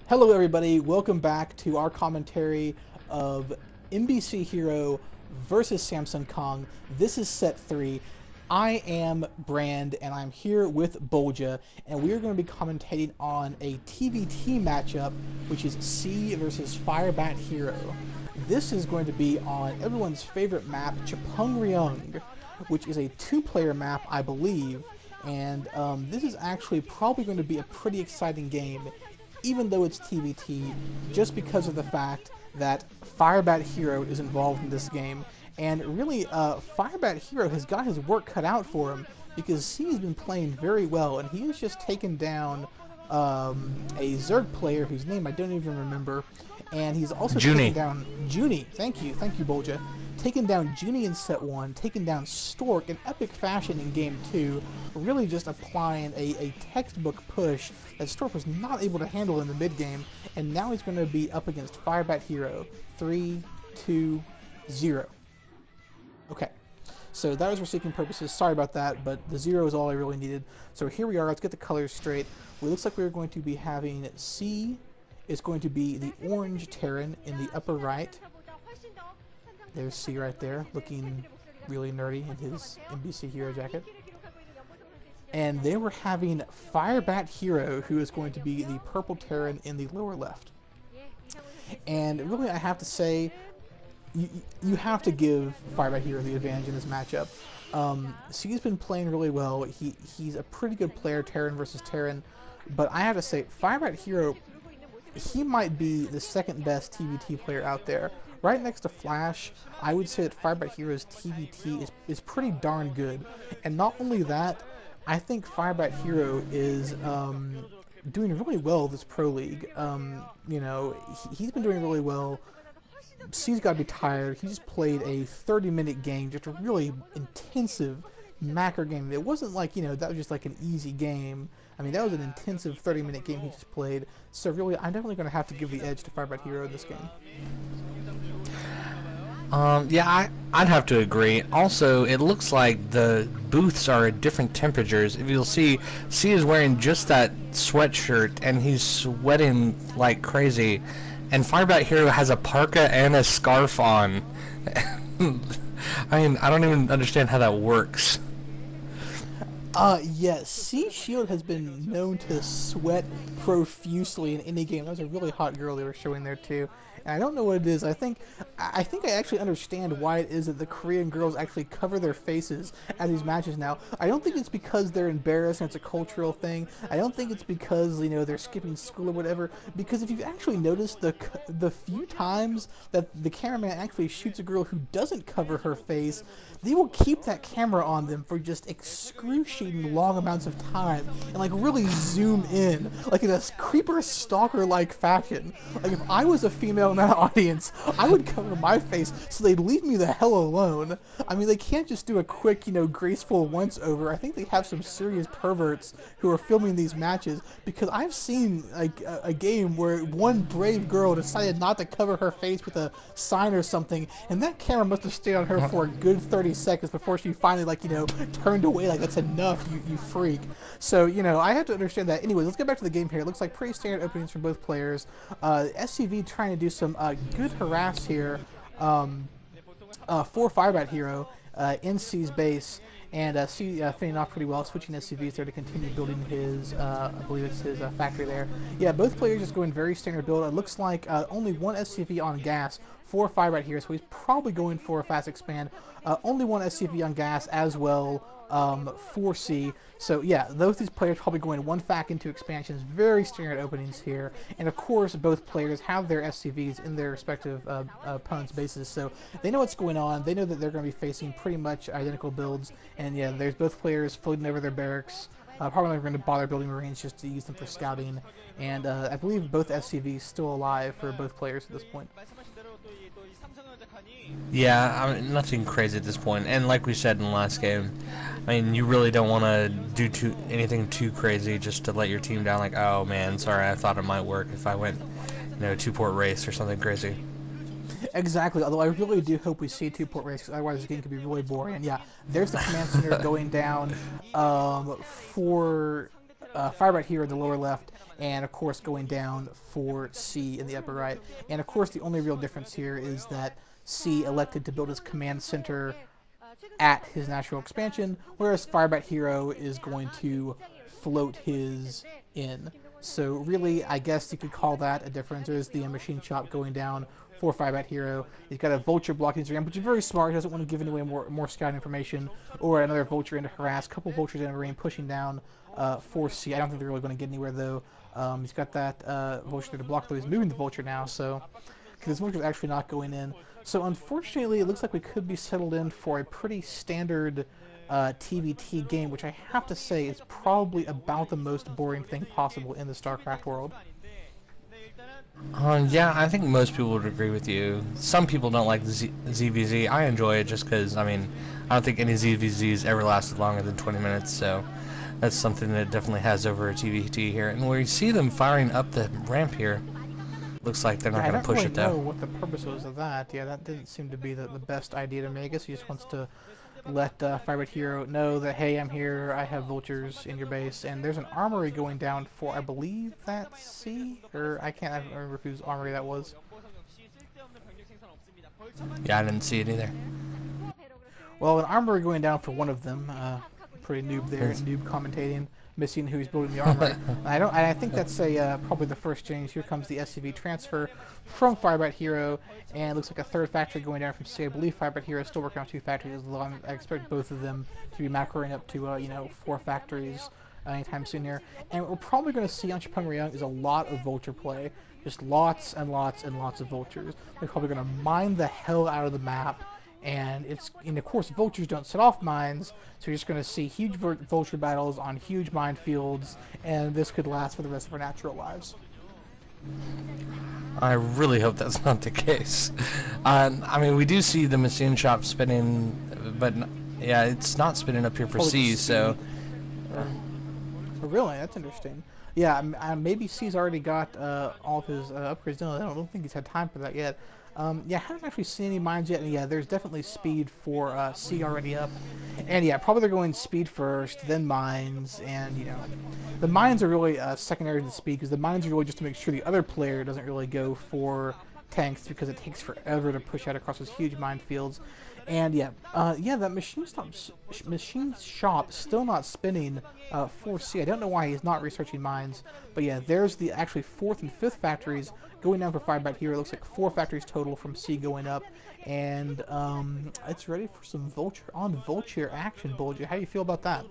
Hello everybody, welcome back to our commentary of MBC Hero versus Samsung Kong. This is Set 3. I am Brand and I'm here with Bolja, and we are going to be commentating on a TVT matchup, which is C versus Firebat Hero. This is going to be on everyone's favorite map, Chapungryung, which is a two-player map, I believe, and this is actually probably going to be a pretty exciting game, even though it's TVT, just because of the fact that Firebat Hero is involved in this game. And really, Firebat Hero has got his work cut out for him, because C's been playing very well, and he has just taken down a Zerg player whose name I don't even remember, and he's also taken down Junie. Thank you, Bolja. Taken down Junie in set 1, taken down Stork in epic fashion in game 2, really just applying a textbook push that Stork was not able to handle in the mid game, and now he's going to be up against Firebat Hero. 3, 2, 0. Okay, so that was for seeking purposes. Sorry about that, but the 0 is all I really needed. So here we are. Let's get the colors straight. It looks like we're going to be having C is going to be the orange Terran in the upper right. There's C right there, looking really nerdy in his MBC Hero jacket. And then we're having Firebat Hero, who is going to be the purple Terran in the lower left. And really, I have to say, you have to give Firebat Hero the advantage in this matchup. C's been playing really well. He's a pretty good player, Terran versus Terran. But I have to say, Firebat Hero, he might be the second best TVT player out there. Right next to Flash, I would say that Firebat Hero's TVT is pretty darn good. And not only that, I think Firebat Hero is doing really well this Pro League. You know, he's been doing really well. C's got to be tired. He just played a 30-minute game, just a really intensive macro game. It wasn't like, you know, that was just like an easy game. I mean, that was an intensive 30-minute game he just played. So really, I'm definitely going to have to give the edge to Firebat Hero in this game. Yeah, I'd have to agree. Also, it looks like the booths are at different temperatures. If you'll see, C is wearing just that sweatshirt, and he's sweating like crazy. And Firebat Hero has a parka and a scarf on. I mean, I don't even understand how that works. Yes, C Shield has been known to sweat profusely in any game. That was a really hot girl they were showing there too. And I don't know what it is. I think I actually understand why it is that the Korean girls actually cover their faces at these matches now. I don't think it's because they're embarrassed and it's a cultural thing. I don't think it's because, you know, they're skipping school or whatever. Because if you've actually noticed the few times that the cameraman actually shoots a girl who doesn't cover her face, they will keep that camera on them for just excruciating long amounts of time and like really zoom in, like in a creeper stalker-like fashion. Like if I was a female in that audience, I would cover my face so they'd leave me the hell alone. I mean, they can't just do a quick, you know, graceful once-over. I think they have some serious perverts who are filming these matches, because I've seen like a game where one brave girl decided not to cover her face with a sign or something, and that camera must have stayed on her for a good 30 seconds before she finally, like, you know, turned away like, that's enough, you freak. So, you know, I have to understand that. Anyways, let's get back to the game here. It looks like pretty standard openings from both players. SCV trying to do some good harass here for Firebat Hero in C's base, and C fending off pretty well, switching SCVs there to continue building his, I believe it's his factory there. Yeah, both players just going very standard build. It looks like only one SCV on gas for Firebat here, so he's probably going for a fast expand. Only one SCV on gas as well for C. So yeah, both these players probably going one fac into expansions. Very standard openings here, and of course both players have their SCVs in their respective opponents' bases, so they know what's going on. They know that they're going to be facing pretty much identical builds, and yeah, there's both players floating over their barracks. Probably not going to bother building Marines just to use them for scouting, and I believe both SCVs still alive for both players at this point. Yeah, I mean, nothing crazy at this point. And like we said in the last game, I mean, you really don't want to do anything too crazy just to let your team down. Like, oh man, sorry, I thought it might work if I went, you know, two-port race or something crazy. Exactly, although I really do hope we see two-port race, because otherwise this game could be really boring. And yeah, there's the command center going down for Firebat Hero in the lower left, and of course going down for C in the upper right. And of course the only real difference here is that C elected to build his command center at his natural expansion, whereas Firebat Hero is going to float his in. So really, I guess you could call that a difference. There's the machine shop going down for Firebat Hero. He's got a vulture blocking his ramp, which is very smart. He doesn't want to give away more scout information, or another vulture in to harass. A couple vultures in a ring pushing down for C. I don't think they're really going to get anywhere though. He's got that vulture to block, though he's moving the vulture now, so because this vulture is actually not going in. So unfortunately, it looks like we could be settled in for a pretty standard TVT game, which I have to say is probably about the most boring thing possible in the StarCraft world. Yeah, I think most people would agree with you. Some people don't like the ZVZ. I enjoy it just because, I mean, I don't think any ZVZs ever lasted longer than 20 minutes, so that's something that it definitely has over a TVT here. And where you see them firing up the ramp here, looks like they're not going to push it, though. I don't really know what the purpose was of that. Yeah, that didn't seem to be the best idea to me. I guess he just wants to let Firebat Hero know that, hey, I'm here, I have vultures in your base, and there's an armory going down for, I believe that's C? Or I can't remember whose armory that was. Yeah, I didn't see it either. Well, an armory going down for one of them. Pretty noob there, noob commentating, missing who he's building the armory. I think that's probably the first change. Here comes the SCV transfer from Firebat Hero, and it looks like a third factory going down from C. I believe Firebat Hero is still working on 2 factories. I expect both of them to be macroing up to 4 factories anytime soon here. And what we're probably going to see on Chapunga Young is a lot of vulture play, just lots and lots and lots of vultures. They're probably going to mine the hell out of the map. And of course, vultures don't set off mines, so you're just going to see huge vulture battles on huge minefields, and this could last for the rest of our natural lives. I really hope that's not the case. I mean, we do see the machine shop spinning, but yeah, it's not spinning up here for C, so... Oh, really? That's interesting. Yeah, maybe C's already got all of his upgrades done. I don't think he's had time for that yet. Yeah, I haven't actually seen any mines yet, and yeah, there's definitely speed for C already up. And yeah, probably they're going speed first, then mines, and the mines are really secondary to speed, because the mines are really just to make sure the other player doesn't really go for tanks, because it takes forever to push out across those huge minefields. And yeah, that machine shop still not spinning for C. I don't know why he's not researching mines, but yeah, there's the actually 4th and 5th factories going down for Firebat Hero. It looks like 4 factories total from C going up, and it's ready for some vulture action, Bulger. How do you feel about that?